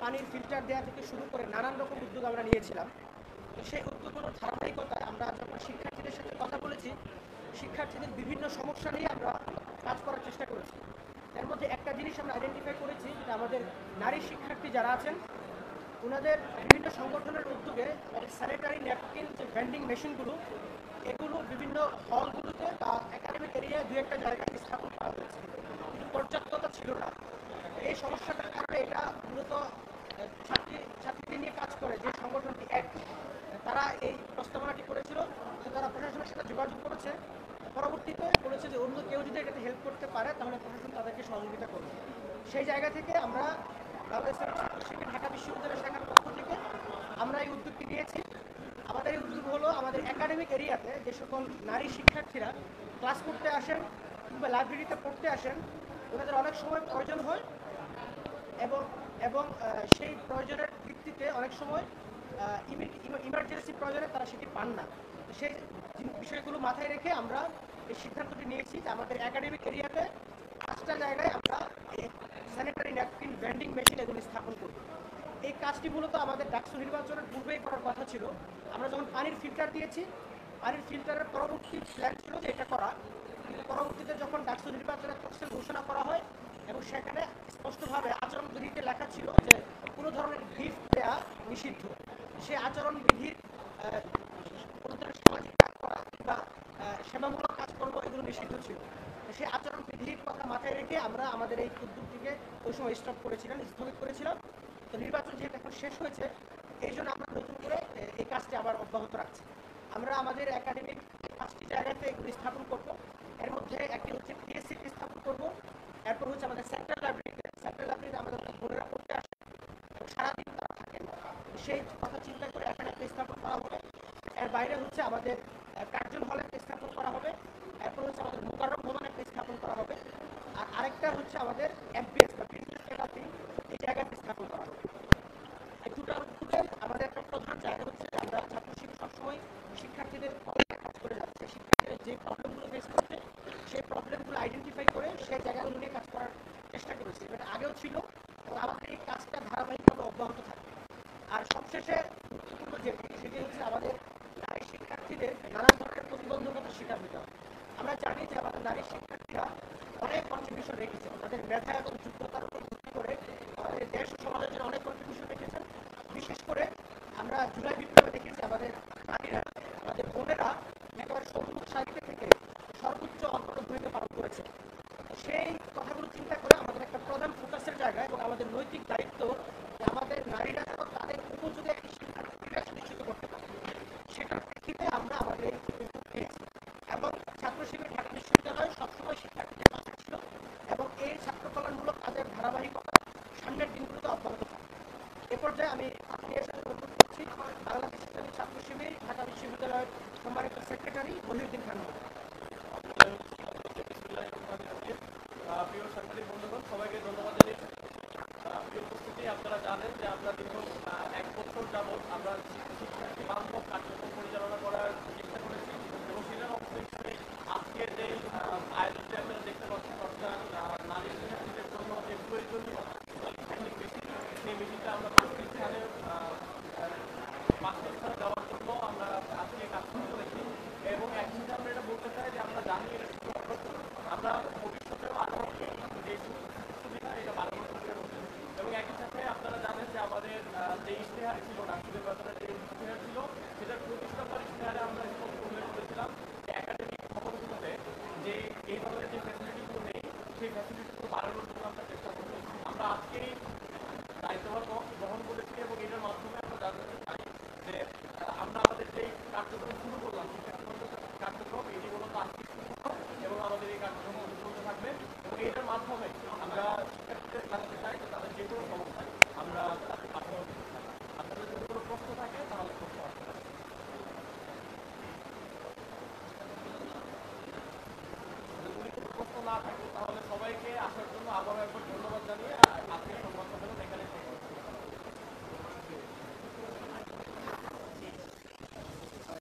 পানির ফিল্টার দেওয়া থেকে শুরু করে নানান রকম উদ্যোগ আমরা নিয়েছিলাম। তো সেই উদ্যোগগুলোর ধারাবাহিকতায় আমরা যখন শিক্ষার্থীদের সাথে কথা বলেছি, শিক্ষার্থীদের বিভিন্ন সমস্যা নিয়ে আমরা কাজ করার চেষ্টা করেছি। এর মধ্যে একটা জিনিস আমরা আইডেন্টিফাই করেছি যে আমাদের নারী শিক্ষার্থী যারা আছেন ওনাদের বিভিন্ন সংগঠনের উদ্যোগে স্যানিটারি ন্যাপকিন যে ভেন্ডিং মেশিনগুলো এগুলো বিভিন্ন হলগুলোতে বা একাডেমিক এরিয়ায় দু একটা জায়গায় স্থাপন করা হয়েছে, কিন্তু পর্যাপ্ততা ছিল না। এই সমস্যাটার কারণে এটা মূলত ছাত্রীদের নিয়ে কাজ করে যে সংগঠনটি এক, তারা এই প্রস্তাবনাটি করেছিল। তারা প্রশাসনের সাথে যোগাযোগ করেছে, পরবর্তীতে বলেছে যে অন্য কেউ যদি এটাতে হেল্প করতে পারে তাহলে প্রশাসন তাদেরকে সহযোগিতা করবে। সেই জায়গা থেকে আমরা বাংলাদেশের ছাত্রশিক্ষা ঢাকা বিশ্ববিদ্যালয় শাখার পক্ষ থেকে আমরা এই উদ্যোগটি নিয়েছি। আমাদের এই উদ্যোগ হলো আমাদের একাডেমিক এরিয়াতে যে সকল নারী শিক্ষার্থীরা ক্লাস করতে আসেন কিংবা লাইব্রেরিতে পড়তে আসেন, ওনাদের অনেক সময় প্রয়োজন হয় এবং এবং সেই প্রয়োজনের ভিত্তিতে অনেক সময় ইমার্জেন্সি প্রয়োজনে তারা সেটি পান না। সেই বিষয়গুলো মাথায় রেখে আমরা এই সিদ্ধান্তটি নিয়েছি যে আমাদের একাডেমিক এরিয়াতে 5টা জায়গায় আমরা স্যানিটারি ন্যাপকিন ভেন্ডিং মেশিন এগুলি স্থাপন করব। এই কাজটি মূলত আমাদের ডাকসু নির্বাচনের পূর্বেই করার কথা ছিল। আমরা যখন পানির ফিল্টার দিয়েছি, পানির ফিল্টারের পরবর্তী প্ল্যান ছিল যে এটা করা, কিন্তু পরবর্তীতে যখন ডাকসু নির্বাচনের তফসিল ঘোষণা করা হয় এবং সেখানে স্পষ্টভাবে আচরণবিধিতে লেখা ছিল যে কোনো ধরনের গিফট দেওয়া নিষিদ্ধ, সেই আচরণবিধির কোনো ধরনের সামাজিক কাজ করা কিংবা সেবামূলক কাজকর্ম এগুলো নিষিদ্ধ ছিল। সেই আচরণবিধির কথা মাথায় রেখে আমরা আমাদের এই উদ্যোগটিকে ওই সময় স্থগিত করেছিলাম। তো নির্বাচন যেহেতু এখন শেষ হয়েছে, এই জন্য আমরা নতুন করে এই কাজটি আবার অব্যাহত রাখছি। আমরা আমাদের একাডেমিক 5টি জায়গাতে এগুলি স্থাপন করব। এর মধ্যে একটি হচ্ছে পিএসসিটি স্থাপন করব, এরপর হচ্ছে আমাদের সেন্ট্রাল লাইব্রেরিতে আমাদের বোনেরা পড়তে আসে এবং সারাদিন তারা থাকেন, সেই কথা চিন্তা করে এখানে একটা স্থাপন করা হবে। এর বাইরে হচ্ছে আমাদের কার্জন হলে একটা স্থাপন করা হবে, এরপর হচ্ছে আমাদের মোকাররম ভবনে একটা স্থাপন করা হবে, আর আরেকটা হচ্ছে আমাদের এফবিএস বা বিজনেস একাডেমি, এই জায়গাতে স্থাপন করা হবে। এই দুটার মধ্যে আমাদের একটা প্রধান জায়গা হচ্ছে আমরা ছাত্রশিক্ষা সবসময় শিক্ষার্থীদের কাজ করে যাচ্ছে, শিক্ষার্থীদের যে প্রবলেমগুলো ফেস করছে সেই প্রবলেমগুলো আইডেন্টিফাই করে সেই জায়গাগুলো নিয়ে কাজ করার চেষ্টা করেছি। এটা আগেও ছিল এবং আমাদের এই কাজটা ধারাবাহিকভাবে অব্যাহত থাকবে। আর সবশেষে গুরুত্বপূর্ণ সেটি হচ্ছে আমাদের নারী শিক্ষার্থীদের নানান ধরনের প্রতিবন্ধকতার শিকার হতে হবে। আমরা জানি যে আমাদের নারী শিক্ষার্থীরা অনেক কন্ট্রিবিউশন রেখেছেন, তাদের মেধা এবং যোগ্যতার উপর ভিত্তি করে আমাদের দেশ ও সমাজের জন্য অনেক কন্ট্রিবিউশন রেখেছেন। বিশেষ করে আমরা জুলাই বিপ্লবে দেখেছি আমাদের নারীরা, আমাদের বোনেরা একেবারে সম্মুখ সারিতে থেকে সর্বোচ্চ অগ্রণী ভূমিকা পালন করেছে। সেই কথাগুলো চিন্তা করে আমাদের একটা প্রধান ফোকাসের জায়গা এবং আমাদের নৈতিক দায়িত্ব যে আমাদের নারীরা যেন তাদের উপযোগী একটি শিক্ষার পরিবেশ নিশ্চিত করতে পারে, সেটার প্রেক্ষিতে আমরা আমাদের এই উদ্যোগ নিয়েছি। এবং ছাত্রশিবির ঢাকা বিশ্ববিদ্যালয় সবসময় শিক্ষার্থীদের পাশে ছিল এবং এই ছাত্র কল্যাণমূলক কাজের ধারাবাহিকতা সামনের দিনগুলোতে অব্যাহত থাকবে। এ পর্যায়ে আমি আপনাদের সাথে অনুরোধ করছি বাংলাদেশ ইসলামী ছাত্র শিবির ঢাকা বিশ্ববিদ্যালয়ের সম্মানিত সেক্রেটারি মহিউদ্দিন খান। প্রিয় সাংবাদিক বন্ধুগণ, সবাইকে ধন্যবাদ জানিয়েছি। প্রিয় উপস্থিতি, আপনারা জানেন যে আমরা দীর্ঘ 1 বছর যাবৎ আমরা শিক্ষার্থী বান্ধব কার্যক্রম পরিচালনা করার চেষ্টা করেছি এবং সেটার অংশ হিসেবে আজকের যে আয়োজনটি আপনারা দেখতে পাচ্ছেন, অর্থাৎ নারী শিক্ষার্থীদের জন্য যে প্রয়োজনীয় মেশিন, সেই মেশিনটা আমরা 5টি স্থানে দেওয়ার জন্য আমরা আজকে কাজ শুরু করেছি। এবং একই সাথে আমরা এটা বলতে চাই যে আমরা জানি এটা আমরা ভবিষ্যতেও আরো যে সুবিধা এটা বাড়ানোর চেষ্টা করছি। এবং একই সাথে আপনারা জানেন যে আমাদের যে ইশতেহার ছিল, ডাকসু নির্বাচনের যে ইশতেহার ছিল, সেটার প্রতিষ্ঠাতার ইশতেহারে আমরা উল্লেখ করেছিলাম যে একাডেমিক ভবনগুলোতে যে এই ধরনের যে ফ্যাসিলিটিগুলো নেই, সেই ফ্যাসিলিটিগুলো বাড়ানোর জন্য আমরা চেষ্টা করছি। আমরা আজকেই দায়িত্বভার গ্রহণ করেছি এবং এটার মাধ্যমে আমরা জানাতে চাই যে আমরা আমাদের যে কার্যক্রম শুরু করলাম, শিক্ষার্থী কার্যক্রম, এটি মূলত আজকে শুরু এবং আমাদের এই কার্যক্রম চলতে থাকবে। এবং এটার মাধ্যমে আমরা শিক্ষার্থীদের জানাতে চাই যে তাদের যে কোনো সমস্যায় আমরা তাদের পাশে আপনাদের যদি কোনো প্রশ্ন থাকে তাহলে প্রশ্ন আসতে পারে। যদি কোনো প্রশ্ন না থাকে তাহলে সবাইকে আসার জন্য আবারও একবার